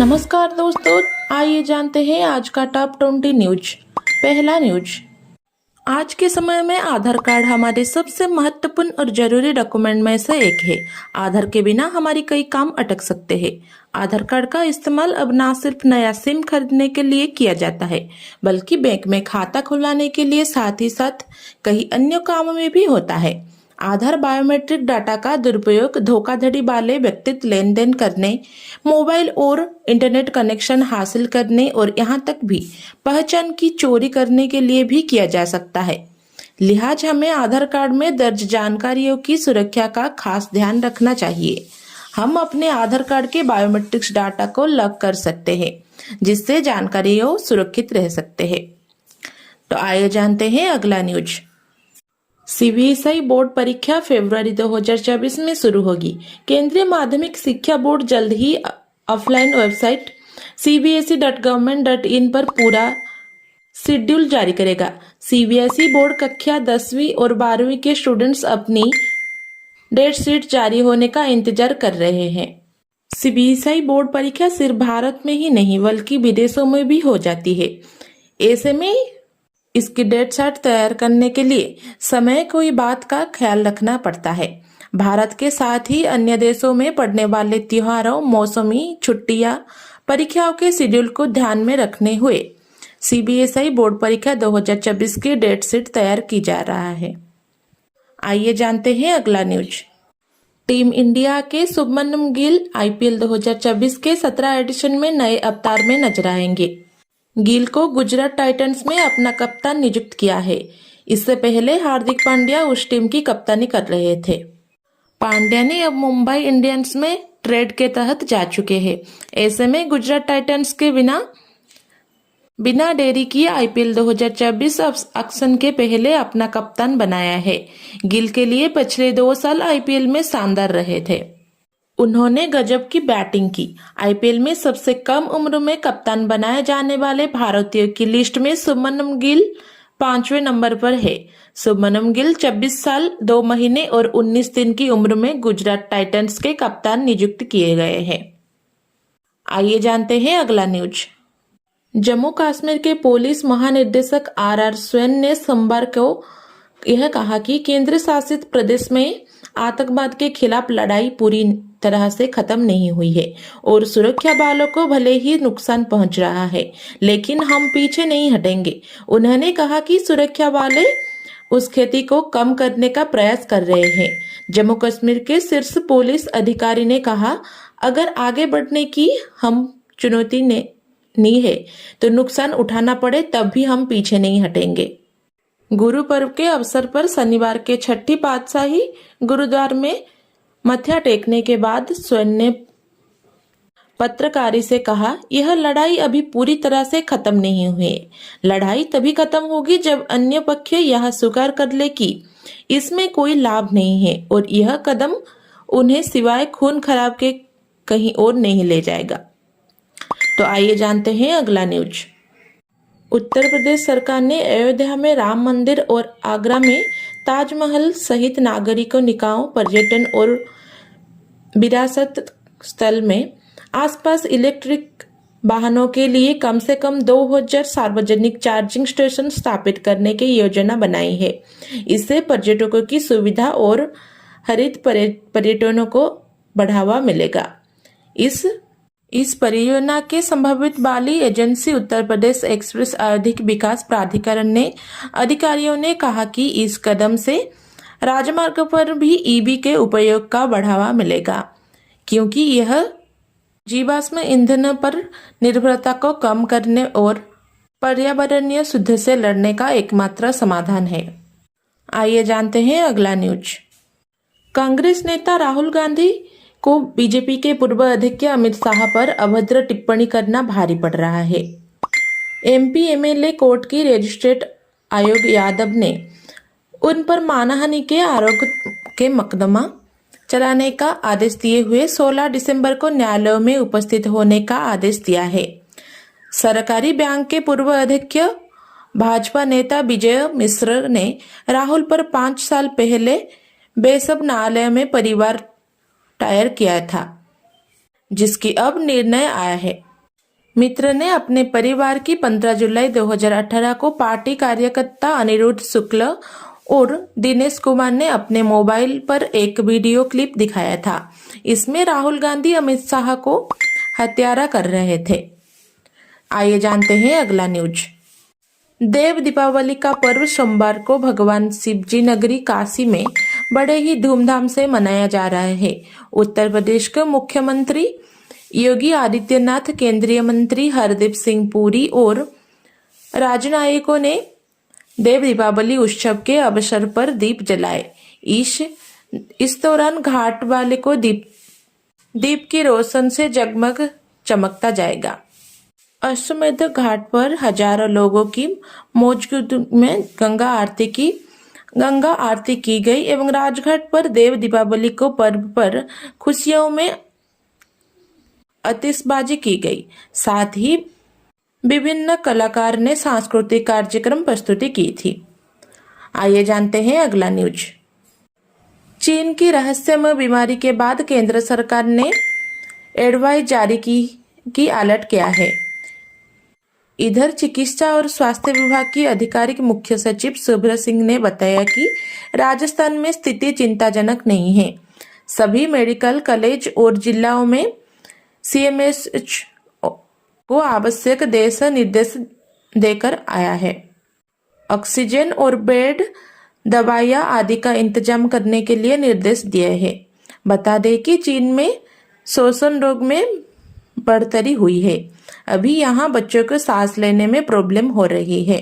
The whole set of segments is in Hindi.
नमस्कार दोस्तों, आइए जानते हैं आज का टॉप 20 न्यूज। पहला न्यूज, आज के समय में आधार कार्ड हमारे सबसे महत्वपूर्ण और जरूरी डॉक्यूमेंट में से एक है। आधार के बिना हमारी कई काम अटक सकते हैं। आधार कार्ड का इस्तेमाल अब न सिर्फ नया सिम खरीदने के लिए किया जाता है, बल्कि बैंक में खाता खुलवाने के लिए साथ ही साथ कई अन्य कामों में भी होता है। आधार बायोमेट्रिक डाटा का दुरुपयोग धोखाधड़ी वाले व्यक्तिगत लेन देन करने, मोबाइल और इंटरनेट कनेक्शन हासिल करने और यहां तक भी पहचान की चोरी करने के लिए भी किया जा सकता है। लिहाजा हमें आधार कार्ड में दर्ज जानकारियों की सुरक्षा का खास ध्यान रखना चाहिए। हम अपने आधार कार्ड के बायोमेट्रिक्स डाटा को लॉक कर सकते हैं, जिससे जानकारियों सुरक्षित रह सकते हैं। तो आइए जानते हैं अगला न्यूज। सीबीएसई बोर्ड परीक्षा फरवरी 2024 में शुरू होगी। केंद्रीय माध्यमिक शिक्षा बोर्ड जल्द ही ऑफलाइन वेबसाइट cbse.government.in पर पूरा शेड्यूल जारी करेगा। सीबीएसई बोर्ड कक्षा 10वीं और 12वीं के स्टूडेंट्स अपनी डेट शीट जारी होने का इंतजार कर रहे हैं। सीबीएसई बोर्ड परीक्षा सिर्फ भारत में ही नहीं बल्कि विदेशों में भी हो जाती है। ऐसे में इसकी डेट शीट तैयार करने के लिए समय कोई बात का ख्याल रखना पड़ता है। भारत के साथ ही अन्य देशों में पड़ने वाले त्योहारों, मौसमी छुट्टियां, परीक्षाओं के शेड्यूल को ध्यान में रखने हुए सीबीएसई बोर्ड परीक्षा 2024 की डेट शीट तैयार की जा रहा है। आइए जानते हैं अगला न्यूज। टीम इंडिया के शुभमन गिल आईपीएल 2024 के 17 एडिशन में नए अवतार में नजर आएंगे। गिल को गुजरात टाइटंस में अपना कप्तान नियुक्त किया है। इससे पहले हार्दिक पांड्या उस टीम की कप्तानी कर रहे थे। पांड्या ने अब मुंबई इंडियंस में ट्रेड के तहत जा चुके हैं। ऐसे में गुजरात टाइटंस के बिना देरी किए आईपीएल 2024 ऑक्शन के पहले अपना कप्तान बनाया है। गिल के लिए पिछले 2 साल आईपीएल में शानदार रहे थे। उन्होंने गजब की बैटिंग की। आईपीएल में सबसे कम उम्र में कप्तान बनाए जाने वाले भारतीयों की लिस्ट में शुभमन गिल 5वें नंबर पर है। शुभमन गिल 26 साल 2 महीने और 19 दिन की उम्र में गुजरात टाइटंस के कप्तान नियुक्त किए गए हैं। आइए जानते हैं अगला न्यूज। जम्मू कश्मीर के पुलिस महानिदेशक आर स्वैन ने सोमवार को यह कहा कि केंद्र शासित प्रदेश में आतंकवाद के खिलाफ लड़ाई पूरी तरह से खत्म नहीं हुई है और सुरक्षा बलों को भले ही नुकसान पहुंच रहा है, लेकिन हम पीछे नहीं हटेंगे। उन्होंने कहा कि सुरक्षा वाले उस क्षति को कम करने का प्रयास कर रहे हैं। जम्मू कश्मीर के शीर्ष पुलिस अधिकारी ने कहा, अगर आगे बढ़ने की हम चुनौती नहीं है तो नुकसान उठाना पड़े तब भी हम पीछे नहीं हटेंगे। गुरु पर्व के अवसर पर शनिवार के छठी पातशाही गुरुद्वार में मत्था टेकने के बाद स्वैन ने पत्रकारों से कहा, यह लड़ाई अभी पूरी तरह से खत्म नहीं हुई है। लड़ाई तभी खत्म होगी जब अन्य पक्ष यह स्वीकार कर ले कि इसमें कोई लाभ नहीं है और यह कदम उन्हें सिवाय खून खराब के कहीं और नहीं ले जाएगा। तो आइए जानते हैं अगला न्यूज। उत्तर प्रदेश सरकार ने अयोध्या में राम मंदिर और आगरा में ताजमहल सहित नागरिकों निकायों, पर्यटन और विरासत स्थल में आसपास इलेक्ट्रिक वाहनों के लिए कम से कम 2000 सार्वजनिक चार्जिंग स्टेशन स्थापित करने की योजना बनाई है। इससे पर्यटकों की सुविधा और हरित पर्यटनों को बढ़ावा मिलेगा। इस परियोजना के संभावित वाली एजेंसी उत्तर प्रदेश एक्सप्रेस औद्योगिक विकास प्राधिकरण ने अधिकारियों ने कहा कि इस कदम से राजमार्ग पर भी ईवी के उपयोग का बढ़ावा मिलेगा, क्योंकि यह जीवाश्म ईंधन पर निर्भरता को कम करने और पर्यावरणीय शुद्ध से लड़ने का एकमात्र समाधान है। आइए जानते हैं अगला न्यूज। कांग्रेस नेता राहुल गांधी को बीजेपी के पूर्व अध्यक्ष अमित शाह पर अभद्र टिप्पणी करना भारी पड़ रहा है। एमपी एमएलए कोर्ट की मजिस्ट्रेट आयोग यादव ने उन पर मानहानि के आरोप के मुकदमा चलाने का आदेश दिए हुए 16 दिसंबर को न्यायालय में उपस्थित होने का आदेश दिया है। सरकारी बैंक के पूर्व अध्यक्ष भाजपा नेता विजय मिश्र ने राहुल पर 5 साल पहले बेसब न्यायालय में परिवार दायर किया था, जिसकी अब निर्णय आया है। मित्र ने अपने परिवार की 15 जुलाई 2018 को पार्टी कार्यकर्ता अनिरुद्ध शुक्ल और दिनेश कुमार ने अपने मोबाइल पर एक वीडियो क्लिप दिखाया था। इसमें राहुल गांधी अमित शाह को हत्यारा कर रहे थे। आइए जानते हैं अगला न्यूज। देव दीपावली का पर्व सोमवार को भगवान शिवजी नगरी काशी में बड़े ही धूमधाम से मनाया जा रहा है। उत्तर प्रदेश के मुख्यमंत्री योगी आदित्यनाथ, केंद्रीय मंत्री हरदीप सिंह पुरी और राजनयिकों ने देव दीपावली उत्सव के अवसर पर दीप जलाए। इस दौरान घाट वाले को दीप की रोशन से जगमग चमकता जाएगा। अश्वमेध घाट पर हजारों लोगों की मौजूदगी में गंगा आरती की गई एवं राजघाट पर देव दीपावली को पर्व पर खुशियों में आतिशबाजी की गई। साथ ही विभिन्न कलाकार ने सांस्कृतिक कार्यक्रम प्रस्तुति की थी। आइए जानते हैं अगला न्यूज। चीन की रहस्यमय बीमारी के बाद केंद्र सरकार ने एडवाइस जारी की अलर्ट किया है। इधर चिकित्सा और स्वास्थ्य विभाग की आधिकारिक मुख्य सचिव शुभ्रा सिंह ने बताया कि राजस्थान में स्थिति चिंताजनक नहीं है। सभी मेडिकल कॉलेज और जिलों में सीएमएच को आवश्यक दिशा निर्देश देकर आया है। ऑक्सीजन और बेड, दवाइयां आदि का इंतजाम करने के लिए निर्देश दिए हैं। बता दें कि चीन में श्वसन रोग में बढ़ोतरी हुई है। अभी यहाँ बच्चों को सांस लेने में प्रॉब्लम हो रही है,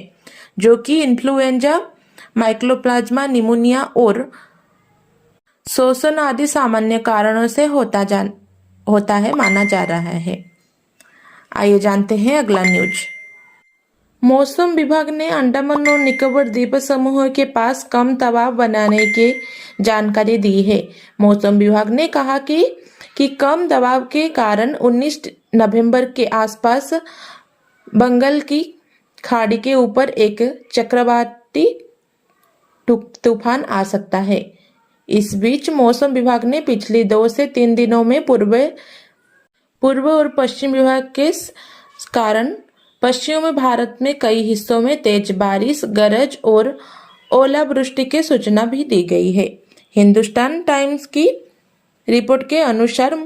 जो कि इन्फ्लुएंजा, माइकोप्लाज्मा, निमोनिया और श्वसन आदि सामान्य कारणों से होता है माना जा रहा है। आइए जानते हैं अगला न्यूज। मौसम विभाग ने अंडमान और निकोबार द्वीप समूह के पास कम दबाव बनाने की जानकारी दी है। मौसम विभाग ने कहा कि कम दबाव के कारण 19 नवंबर के आसपास बंगाल की खाड़ी के ऊपर एक चक्रवाती तूफान आ सकता है। इस बीच मौसम विभाग ने पिछले 2 से 3 दिनों में पूर्व और पश्चिम विभाग के कारण पश्चिमी भारत में कई हिस्सों में तेज बारिश, गरज और ओलावृष्टि की सूचना भी दी गई है। हिंदुस्तान टाइम्स की रिपोर्ट के अनुसार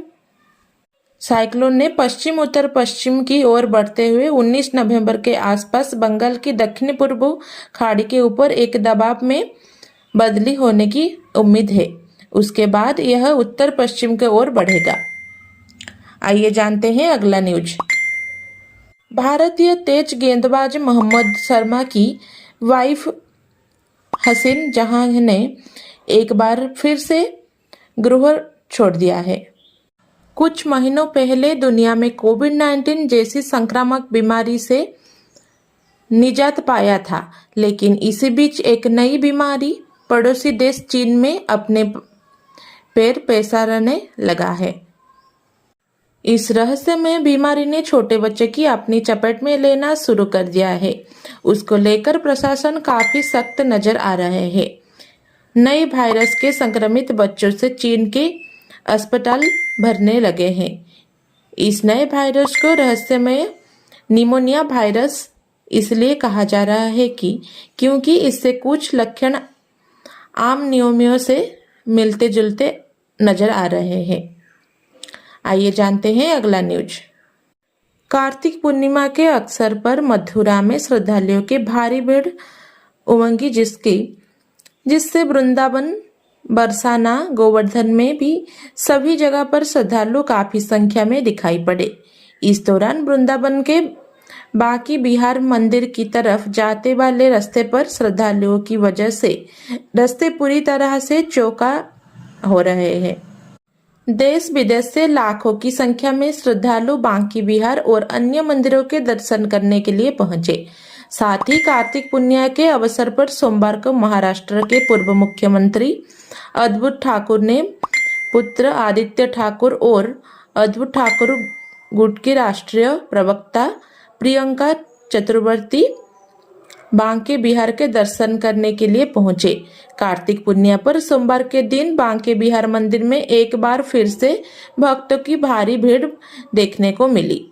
साइक्लोन ने पश्चिम उत्तर पश्चिम की ओर बढ़ते हुए 19 नवंबर के आसपास बंगाल की दक्षिण पूर्व खाड़ी के ऊपर एक दबाव में बदली होने की उम्मीद है। उसके बाद यह उत्तर पश्चिम की ओर बढ़ेगा। आइए जानते हैं अगला न्यूज। भारतीय तेज गेंदबाज मोहम्मद शर्मा की वाइफ हसीन जहां ने एक बार फिर से गृह छोड़ दिया है। कुछ महीनों पहले दुनिया में कोविड-19 जैसी संक्रामक बीमारी से निजात पाया था, लेकिन इसी बीच एक नई बीमारी पड़ोसी देश चीन में अपने पैर पसारने लगा है। इस रहस्यमय बीमारी ने छोटे बच्चे की अपनी चपेट में लेना शुरू कर दिया है। उसको लेकर प्रशासन काफी सख्त नजर आ रहे हैं। नए वायरस के संक्रमित बच्चों से चीन के अस्पताल भरने लगे हैं। इस नए वायरस को रहस्यमय निमोनिया वायरस इसलिए कहा जा रहा है क्योंकि इससे कुछ लक्षण आम नियमों से मिलते जुलते नजर आ रहे हैं। आइए जानते हैं अगला न्यूज। कार्तिक पूर्णिमा के अवसर पर मथुरा में श्रद्धालुओं की भारी भीड़ उमड़ी, जिससे वृंदावन, बरसाना, गोवर्धन में भी सभी जगह पर श्रद्धालु काफी संख्या में दिखाई पड़े। इस दौरान वृंदावन के बांके बिहारी मंदिर की तरफ जाते वाले रास्ते पर श्रद्धालुओं की वजह से रास्ते पूरी तरह से चौका हो रहे हैं। देश विदेश से लाखों की संख्या में श्रद्धालु बांके बिहार और अन्य मंदिरों के दर्शन करने के लिए पहुंचे। साथ ही कार्तिक पूर्णिमा के अवसर पर सोमवार को महाराष्ट्र के पूर्व मुख्यमंत्री उद्धव ठाकुर ने पुत्र आदित्य ठाकुर और उद्धव ठाकुर गुट की राष्ट्रीय प्रवक्ता प्रियंका चतुर्वेदी बांके बिहार के दर्शन करने के लिए पहुंचे। कार्तिक पूर्णिमा पर सोमवार के दिन बांके बिहार मंदिर में एक बार फिर से भक्तों की भारी भीड़ देखने को मिली।